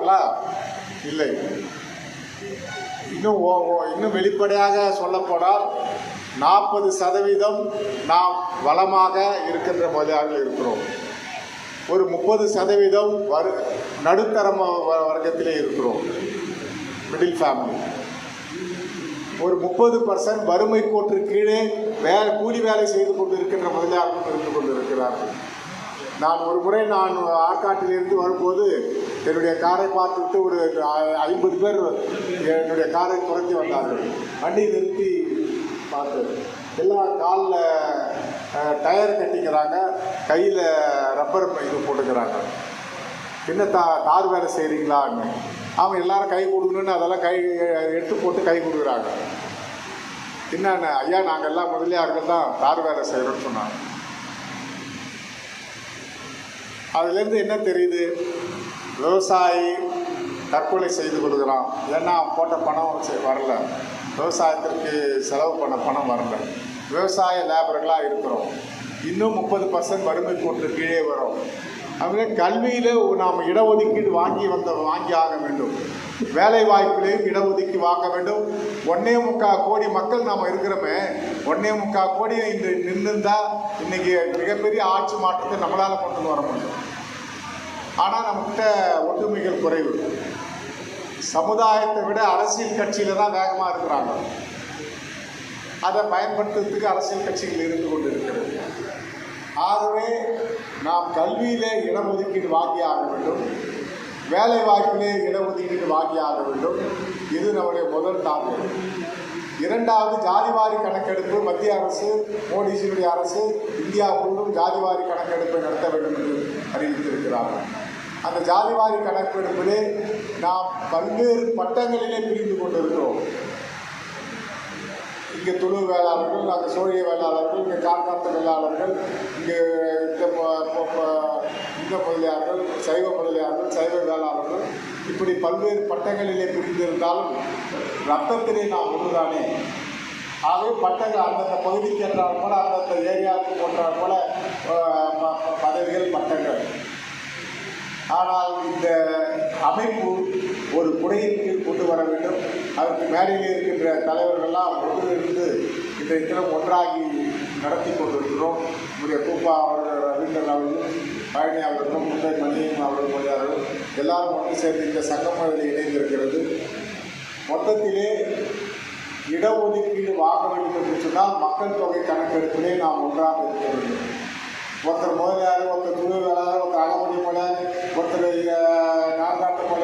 இருக்கிறார்களா? இல்லை. இன்னும் வெளிப்படையாக சொல்லப்போனால் 40% நாம் வளமாக இருக்கின்ற முதலாளிகள் இருக்கிறோம். ஒரு 30% நடுத்தர வர்க்கத்திலே இருக்கிறோம், மிடில் ஃபேமிலி. ஒரு 30% வறுமை கோட்டு கீழே கூலி வேலை செய்து கொண்டு இருக்கின்ற முதலாளிகள் இருந்து கொண்டு இருக்கிறார்கள். நான் ஒரு முறை ஆற்காட்டிலிருந்து வரும்போது என்னுடைய காரை பார்த்துவிட்டு ஒரு 50 பேர் என்னுடைய காரை துரத்தி வந்தார்கள். வண்டி நிறுத்தி பார்த்து எல்லாம் காலில் டயர் கட்டிக்கிறாங்க, கையில் ரப்பர் இது போட்டுக்கிறாங்க. என்ன தார் வேலை செய்கிறீங்களான்னு. அவன் எல்லாரும் கை கொடுக்கணுன்னு அதெல்லாம் எடுத்து போட்டு கை கொடுக்குறாங்க. என்னென்ன ஐயா, நாங்கள் எல்லாம் முதலியார்கள் தான் தார் வேலை செய்கிறோன்னு சொன்னாங்க. அதுலேருந்து என்ன தெரியுது? விவசாயி தற்கொலை செய்து கொடுக்குறான். ஏன்னா போட்ட பணம் வரல, விவசாயத்திற்கு செலவு பண்ண பணம் வரல. விவசாய லேபர்களாக இருக்கிறோம். இன்னும் 30% வறுமை கோட்டு கீழே வரும். அதுவே கல்வியில் நாம் இடஒதுக்கீடு வாங்கி ஆக வேண்டும். வேலை வாய்ப்புகளையும் இடஒதுக்கி வாங்க வேண்டும். 1.25 கோடி மக்கள் நாம் இருக்கிறோமே, 1.25 கோடி இன்று நின்றுந்தால் இன்றைக்கி மிகப்பெரிய ஆட்சி மாற்றத்தை நம்மளால் கொண்டு வர முடியும். ஆனால் நம்மகிட்ட ஒற்றுமைகள் குறைவு. சமுதாயத்தை விட அரசியல் கட்சியில் தான் வேகமாக இருக்கிறாங்க. அதை பயன்படுத்துறதுக்கு அரசியல் கட்சிகள் இருந்து கொண்டு இருக்கிறது. ஆகவே நாம் கல்வியிலே இடஒதுக்கீடு வாங்கி ஆக வேண்டும், வேலை வாய்ப்பிலே இடஒதுக்கீடு வாங்கி ஆக வேண்டும். இது நம்முடைய முதல் டார்கெட். இரண்டாவது, ஜாதிவாரி கணக்கெடுப்பு. மத்திய அரசு, மோடிஜியுடைய அரசு இந்தியா முழுவதும் ஜாதிவாரி கணக்கெடுப்பை நடத்த வேண்டும் என்று அறிவித்திருக்கிறார்கள். அந்த ஜாதிவாரி கணக்கெடுப்பிலே நாம் பல்வேறு பட்டங்களிலே பிரிந்து கொண்டிருக்கிறோம். இங்கே துளு வேளாளர்கள், அங்கே சோழிய வேளாளர்கள், இங்கே கார்காத்த வேளாளர்கள், இங்கே இந்த முதலியார்கள், சைவ முதலியார்கள், சைவ வேளாளர்கள், இப்படி பல்வேறு பட்டங்களிலே பிரிந்திருந்தாலும் ரத்தத்திலே நாம் ஒன்றுதானே. ஆகவே பட்டங்கள் அந்தந்த பகுதிக்கு என்றால் போல, அந்தந்த ஏரியாவுக்கு போன்றால் போல பதவிகள், பட்டங்கள். ஆனால் இந்த அமைப்பு ஒரு குடையின் கீழ் கொண்டு வர வேண்டும். அதற்கு மேடையில் இருக்கின்ற தலைவர்கள்லாம் ஒன்றிலிருந்து இன்றைய தினம் ஒன்றாகி நடத்தி கொண்டிருக்கிறோம். நம்முடைய கூப்பா அவர்கள், ரவீந்திரன் அவர்களும், பழனி அவர்களும், முந்தை மணியம் அவர்கள் எல்லாரும் ஒன்று சேர்ந்து இந்த சங்கமத்தில் இணைந்திருக்கிறது. மொத்தத்திலே இடஒதுக்கீடு வாங்க வேண்டும் என்று சொன்னால் மக்கள் தொகை கணக்கெடுப்பிலே நாம் ஒன்றாக இருக்க வேண்டும். ஒருத்தர் முதலியார், ஒருத்தர் துணை வேளாளர், ஒருத்தர் அகமணி போல, ஒருத்தர் நான்காட்டு போல